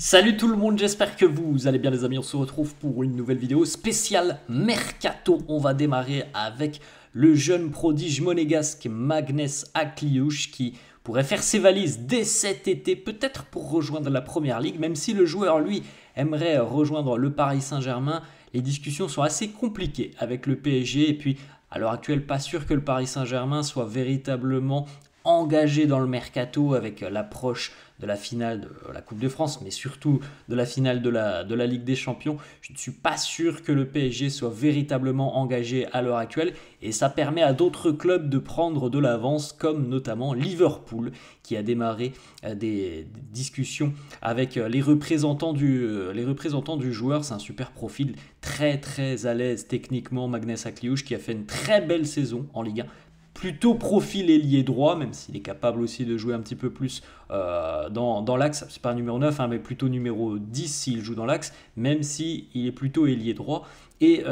Salut tout le monde, j'espère que vous allez bien les amis, on se retrouve pour une nouvelle vidéo spéciale Mercato. On va démarrer avec le jeune prodige monégasque Magnès Akliouche qui pourrait faire ses valises dès cet été, peut-être pour rejoindre la Première Ligue, même si le joueur lui aimerait rejoindre le Paris Saint-Germain. Les discussions sont assez compliquées avec le PSG et puis à l'heure actuelle pas sûr que le Paris Saint-Germain soit véritablement engagé dans le mercato avec l'approche de la finale de la Coupe de France, mais surtout de la finale de la Ligue des Champions. Je ne suis pas sûr que le PSG soit véritablement engagé à l'heure actuelle et ça permet à d'autres clubs de prendre de l'avance, comme notamment Liverpool qui a démarré des discussions avec les représentants du joueur. C'est un super profil, très très à l'aise techniquement, Magnès Akliouche, qui a fait une très belle saison en Ligue 1. Plutôt profil ailier droit, même s'il est capable aussi de jouer un petit peu plus dans l'axe. C'est pas un numéro 9, hein, mais plutôt numéro 10 s'il joue dans l'axe, même s'il est plutôt ailier droit. Et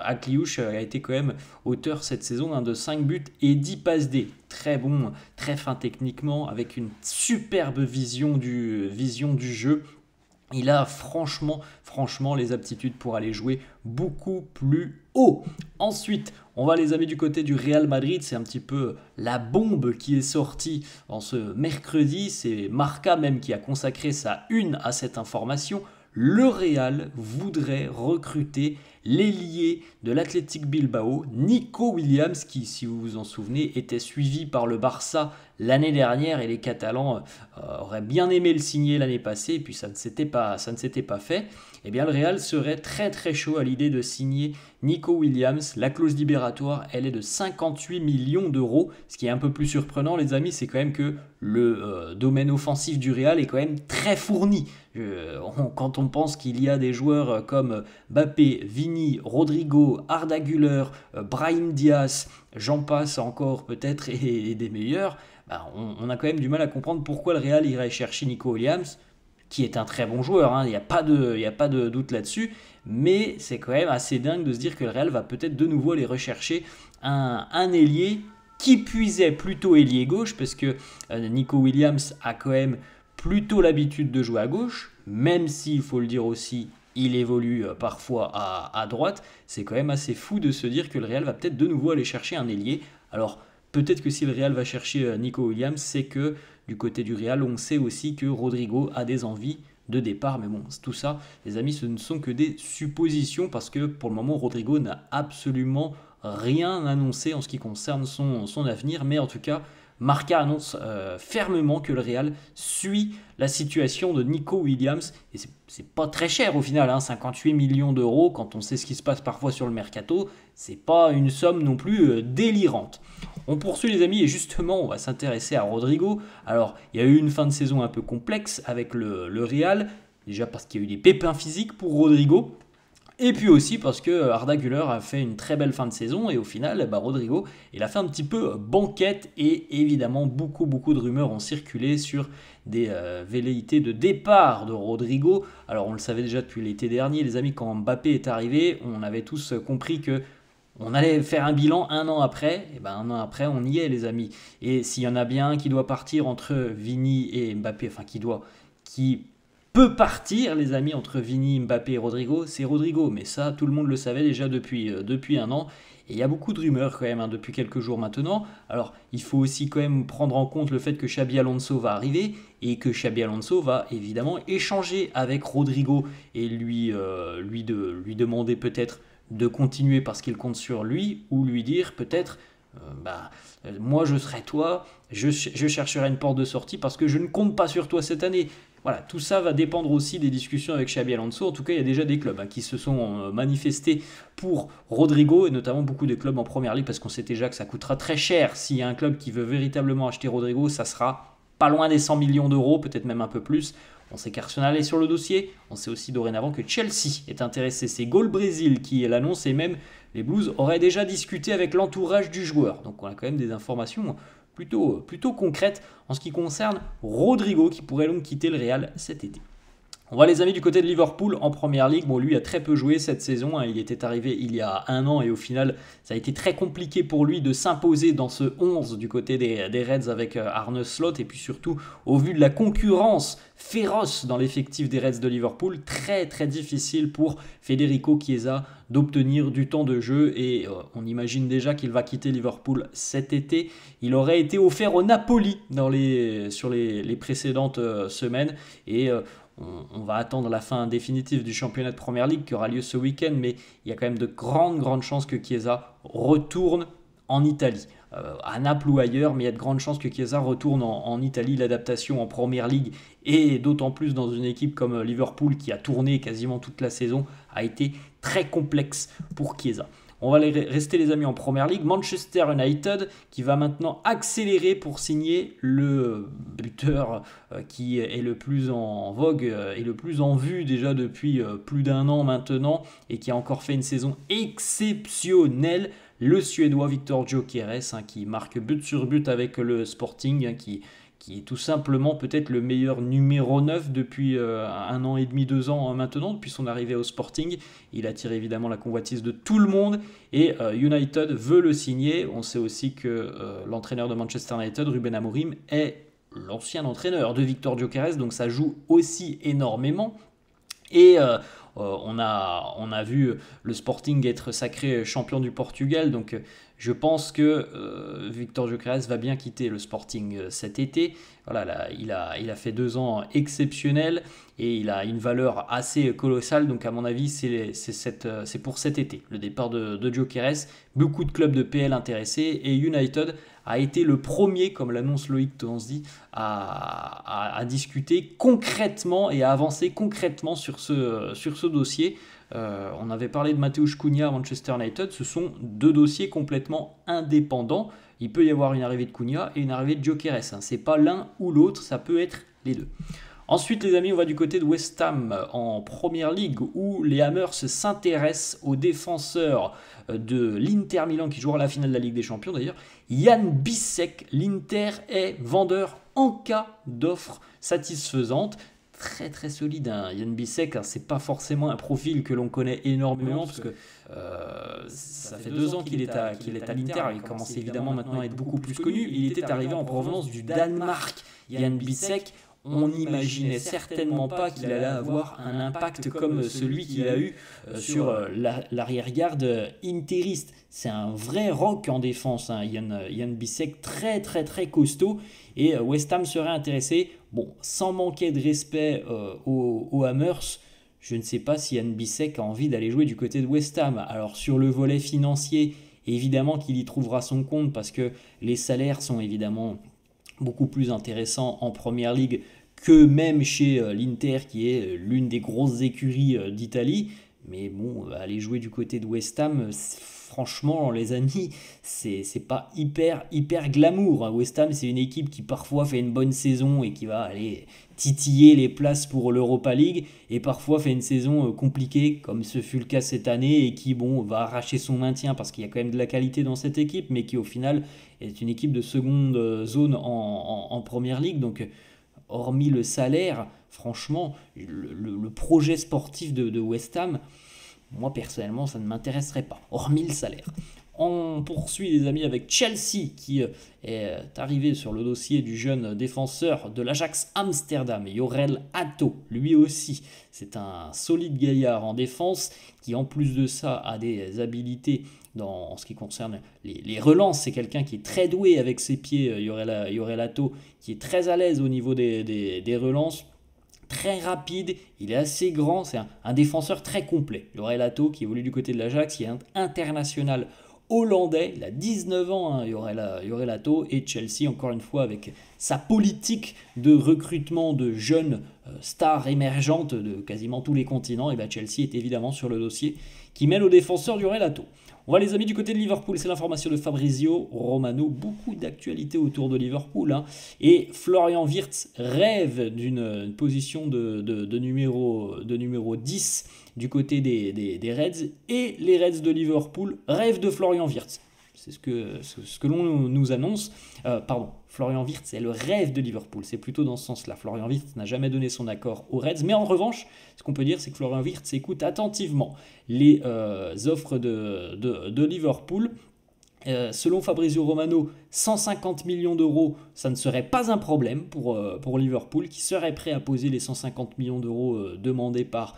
Akliouche a été quand même auteur cette saison de 5 buts et 10 passes D. Très bon, très fin techniquement, avec une superbe vision du jeu. Il a franchement les aptitudes pour aller jouer beaucoup plus haut. Ensuite, on va les amis du côté du Real Madrid. C'est un petit peu la bombe qui est sortie en ce mercredi. C'est Marca même qui a consacré sa une à cette information. Le Real voudrait recruter l'ailier de l'Athletic Bilbao, Nico Williams, qui, si vous vous en souvenez, était suivi par le Barça l'année dernière et les Catalans auraient bien aimé le signer l'année passée et puis ça ne s'était pas fait. Eh bien, le Real serait très très chaud à l'idée de signer Nico Williams. La clause libératoire, elle est de 58 millions d'euros. Ce qui est un peu plus surprenant, les amis, c'est quand même que le domaine offensif du Real est quand même très fourni. Quand on pense qu'il y a des joueurs comme Mbappé, Vini, Rodrigo, Arda Güler, Brahim Diaz, j'en passe encore peut-être et des meilleurs, on a quand même du mal à comprendre pourquoi le Real irait chercher Nico Williams, qui est un très bon joueur, hein, il n'y a pas de doute là-dessus, mais c'est quand même assez dingue de se dire que le Real va peut-être de nouveau aller rechercher un ailier qui puisait plutôt ailier gauche, parce que Nico Williams a quand même plutôt l'habitude de jouer à gauche, même s'il faut le dire aussi, il évolue parfois à droite. C'est quand même assez fou de se dire que le Real va peut-être de nouveau aller chercher un ailier. Alors peut-être que si le Real va chercher Nico Williams, c'est que du côté du Real, on sait aussi que Rodrigo a des envies de départ. Mais bon, tout ça, les amis, ce ne sont que des suppositions parce que pour le moment, Rodrigo n'a absolument rien annoncé en ce qui concerne son avenir. Mais en tout cas, Marca annonce fermement que le Real suit la situation de Nico Williams. Et c'est pas très cher au final, hein, 58 millions d'euros. Quand on sait ce qui se passe parfois sur le mercato, c'est pas une somme non plus délirante. On poursuit les amis et justement on va s'intéresser à Rodrigo. Alors il y a eu une fin de saison un peu complexe avec le Real. Déjà parce qu'il y a eu des pépins physiques pour Rodrigo. Et puis aussi parce que Arda Güler a fait une très belle fin de saison et au final, Rodrigo, il a fait un petit peu banquette et évidemment beaucoup de rumeurs ont circulé sur des velléités de départ de Rodrigo. Alors on le savait déjà depuis l'été dernier, les amis, quand Mbappé est arrivé, on avait tous compris que on allait faire un bilan un an après, et un an après on y est les amis. Et s'il y en a bien un qui doit partir entre Vini et Mbappé, enfin qui peut partir, les amis, entre Vini, Mbappé et Rodrigo, c'est Rodrigo. Mais ça, tout le monde le savait déjà depuis un an. Et il y a beaucoup de rumeurs quand même depuis quelques jours maintenant. Alors, il faut aussi quand même prendre en compte le fait que Xabi Alonso va arriver et que Xabi Alonso va évidemment échanger avec Rodrigo et lui demander peut-être de continuer parce qu'il compte sur lui ou lui dire peut-être moi je serai toi, je chercherai une porte de sortie parce que je ne compte pas sur toi cette année. Voilà, tout ça va dépendre aussi des discussions avec Xabi Alonso. En tout cas, il y a déjà des clubs qui se sont manifestés pour Rodrigo, et notamment beaucoup de clubs en Première Ligue, parce qu'on sait déjà que ça coûtera très cher. S'il y a un club qui veut véritablement acheter Rodrigo, ça sera pas loin des 100 millions d'euros, peut-être même un peu plus. On sait qu'Arsenal est sur le dossier. On sait aussi dorénavant que Chelsea est intéressé. C'est Gol Brésil qui l'annonce, et même les Blues auraient déjà discuté avec l'entourage du joueur. Donc on a quand même des informations plutôt concrète en ce qui concerne Rodrigo qui pourrait donc quitter le Real cet été. On va les amis du côté de Liverpool en Première Ligue. Bon, lui a très peu joué cette saison, hein. Il était arrivé il y a un an et au final ça a été très compliqué pour lui de s'imposer dans ce 11 du côté des Reds avec Arne Slot, et puis surtout au vu de la concurrence féroce dans l'effectif des Reds de Liverpool. Très très difficile pour Federico Chiesa d'obtenir du temps de jeu et on imagine déjà qu'il va quitter Liverpool cet été. Il aurait été offert au Napoli sur les précédentes semaines et on va attendre la fin définitive du championnat de Première Ligue qui aura lieu ce week-end, mais il y a quand même de grandes chances que Chiesa retourne en Italie. À Naples ou ailleurs, mais il y a de grandes chances que Chiesa retourne en Italie. L'adaptation en Première Ligue et d'autant plus dans une équipe comme Liverpool qui a tourné quasiment toute la saison a été très complexe pour Chiesa. On va rester les amis en Première Ligue. Manchester United qui va maintenant accélérer pour signer le buteur qui est le plus en vogue et le plus en vue déjà depuis plus d'1 an maintenant et qui a encore fait une saison exceptionnelle. Le Suédois Victor Gyökeres qui marque but sur but avec le Sporting qui est tout simplement peut-être le meilleur numéro 9 depuis 1 an et demi, 2 ans maintenant, depuis son arrivée au Sporting. Il attire évidemment la convoitise de tout le monde et United veut le signer. On sait aussi que l'entraîneur de Manchester United, Ruben Amorim, est l'ancien entraîneur de Victor Gyökeres, donc ça joue aussi énormément. Et on a vu le Sporting être sacré champion du Portugal, donc je pense que Victor Gyökeres va bien quitter le Sporting cet été. Voilà, là, il a fait 2 ans exceptionnels et il a une valeur assez colossale, donc à mon avis c'est pour cet été, le départ de Gyökeres. Beaucoup de clubs de PL intéressés et United a été le premier, comme l'annonce Loïc Tonzi, à discuter concrètement et à avancer concrètement sur ce dossier. On avait parlé de Mateusz Cunha à Manchester United, ce sont 2 dossiers complètement indépendants. Il peut y avoir une arrivée de Cunha et une arrivée de Gyökeres. C'est pas l'un ou l'autre, ça peut être les deux. Ensuite les amis, on va du côté de West Ham en Première Ligue où les Hammers s'intéressent aux défenseurs de l'Inter Milan qui jouera la finale de la Ligue des Champions d'ailleurs. Jan Bissek, l'Inter est vendeur en cas d'offre satisfaisante. Très très solide, hein. Jan Bissek, hein, c'est pas forcément un profil que l'on connaît énormément parce que ça fait 2 ans qu'il est à l'Inter. Il commence évidemment maintenant à être beaucoup plus connu. Il était arrivé en provenance du Danemark. Jan Bissek, on n'imaginait certainement pas qu'il allait avoir un impact comme celui qu'il a eu sur l'arrière-garde interiste. C'est un vrai rock en défense, hein, Jan Bissek, très très très costaud. Et West Ham serait intéressé, bon, sans manquer de respect aux Hammers. Je ne sais pas si Jan Bissek a envie d'aller jouer du côté de West Ham. Alors sur le volet financier, évidemment qu'il y trouvera son compte parce que les salaires sont évidemment beaucoup plus intéressant en Première Ligue que même chez l'Inter qui est l'une des grosses écuries d'Italie. Mais bon, aller jouer du côté de West Ham, franchement les amis, c'est pas hyper glamour. West Ham c'est une équipe qui parfois fait une bonne saison et qui va aller titiller les places pour l'Europa League et parfois fait une saison compliquée comme ce fut le cas cette année et qui bon va arracher son maintien parce qu'il y a quand même de la qualité dans cette équipe mais qui au final est une équipe de seconde zone en Première Ligue. Donc hormis le salaire, franchement le projet sportif de West Ham, moi personnellement ça ne m'intéresserait pas, hormis le salaire. On poursuit les amis avec Chelsea qui est arrivé sur le dossier du jeune défenseur de l'Ajax Amsterdam, Jorel Hato. Lui aussi, c'est un solide gaillard en défense qui en plus de ça a des habilités en ce qui concerne les relances. C'est quelqu'un qui est très doué avec ses pieds, Jorel Hato, qui est très à l'aise au niveau des relances. Très rapide, il est assez grand, c'est un défenseur très complet. Jorel Hato qui évolue du côté de l'Ajax, qui est international hollandais, il a 19 ans, hein, Jorel Hato, et Chelsea, encore une fois, avec sa politique de recrutement de jeunes stars émergentes de quasiment tous les continents, et bien Chelsea est évidemment sur le dossier qui mène au défenseur Jorel Hato. On va les amis du côté de Liverpool, c'est l'information de Fabrizio Romano, beaucoup d'actualités autour de Liverpool, hein. Et Florian Wirtz rêve d'une position de numéro 10 du côté des Reds, et les Reds de Liverpool rêvent de Florian Wirtz. C'est ce que l'on nous annonce. Florian Wirtz est le rêve de Liverpool. C'est plutôt dans ce sens-là. Florian Wirtz n'a jamais donné son accord aux Reds. Mais en revanche, ce qu'on peut dire, c'est que Florian Wirtz écoute attentivement les offres de Liverpool. Selon Fabrizio Romano, 150 millions d'euros, ça ne serait pas un problème pour Liverpool, qui serait prêt à poser les 150 millions d'euros demandés par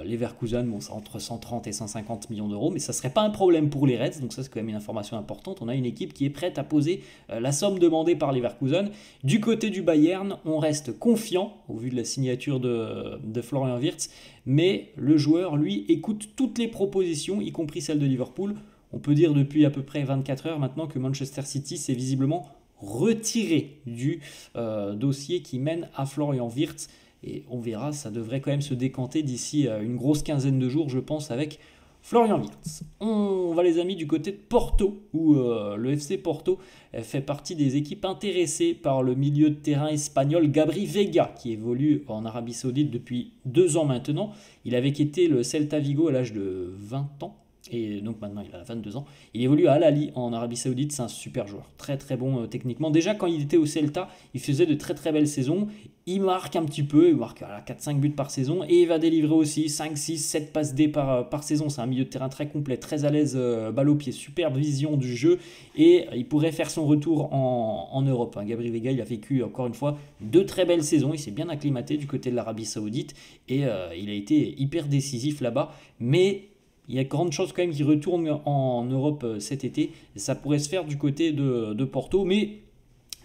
Leverkusen. Bon, c'est entre 130 et 150 millions d'euros, mais ça ne serait pas un problème pour les Reds, donc ça c'est quand même une information importante. On a une équipe qui est prête à poser la somme demandée par Leverkusen. Du côté du Bayern, on reste confiant au vu de la signature de Florian Wirtz, mais le joueur, lui, écoute toutes les propositions, y compris celles de Liverpool. On peut dire depuis à peu près 24 heures maintenant que Manchester City s'est visiblement retiré du dossier qui mène à Florian Wirtz. Et on verra, ça devrait quand même se décanter d'ici une grosse quinzaine de jours, je pense, avec Florian Wirtz. On va les amis du côté de Porto, où le FC Porto fait partie des équipes intéressées par le milieu de terrain espagnol Gabri Veiga, qui évolue en Arabie Saoudite depuis 2 ans maintenant. Il avait quitté le Celta Vigo à l'âge de 20 ans. Et donc maintenant il a 22 ans. Il évolue à Al Ahly en Arabie Saoudite. C'est un super joueur, très très bon techniquement. Déjà quand il était au Celta, il faisait de très très belles saisons. Il marque un petit peu, il marque 4-5 buts par saison. Et il va délivrer aussi 5, 6, 7 passes D par saison. C'est un milieu de terrain très complet, très à l'aise, balle au pied, superbe vision du jeu. Et il pourrait faire son retour en Europe. Gabri Veiga, il a vécu encore une fois 2 très belles saisons. Il s'est bien acclimaté du côté de l'Arabie Saoudite. Et il a été hyper décisif là-bas. Mais il y a grande chance quand même qu'il retourne en Europe cet été. Et ça pourrait se faire du côté de Porto. Mais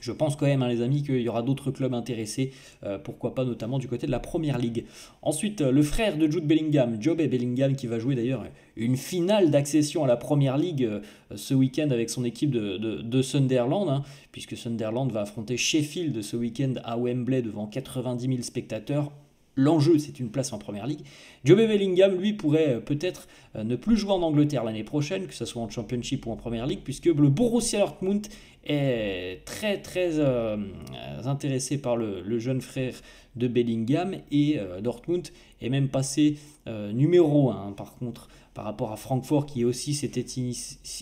je pense quand même, les amis, qu'il y aura d'autres clubs intéressés. Pourquoi pas notamment du côté de la Première Ligue. Ensuite, le frère de Jude Bellingham, Jobe Bellingham, qui va jouer d'ailleurs une finale d'accession à la Première Ligue ce week-end avec son équipe de Sunderland. Puisque Sunderland va affronter Sheffield ce week-end à Wembley devant 90 000 spectateurs. L'enjeu, c'est une place en Première Ligue. Jobe Bellingham, lui, pourrait peut-être ne plus jouer en Angleterre l'année prochaine, que ce soit en Championship ou en Première Ligue, puisque le Borussia Dortmund est très très intéressé par le jeune frère de Bellingham, et Dortmund est même passé numéro 1 par contre par rapport à Francfort qui aussi s'était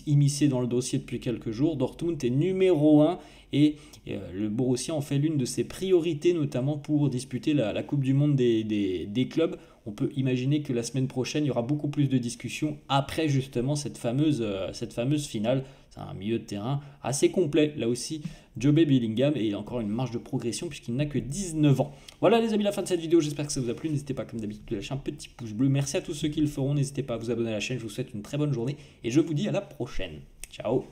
immiscé dans le dossier depuis quelques jours. Dortmund est numéro 1 et le Borussia en fait l'une de ses priorités, notamment pour disputer la Coupe du Monde des clubs. On peut imaginer que la semaine prochaine, il y aura beaucoup plus de discussions après justement cette fameuse finale. C'est un milieu de terrain assez complet, là aussi, Jobe Bellingham, et il a encore une marge de progression puisqu'il n'a que 19 ans. Voilà les amis, la fin de cette vidéo, j'espère que ça vous a plu. N'hésitez pas comme d'habitude de lâcher un petit pouce bleu. Merci à tous ceux qui le feront, n'hésitez pas à vous abonner à la chaîne, je vous souhaite une très bonne journée et je vous dis à la prochaine. Ciao.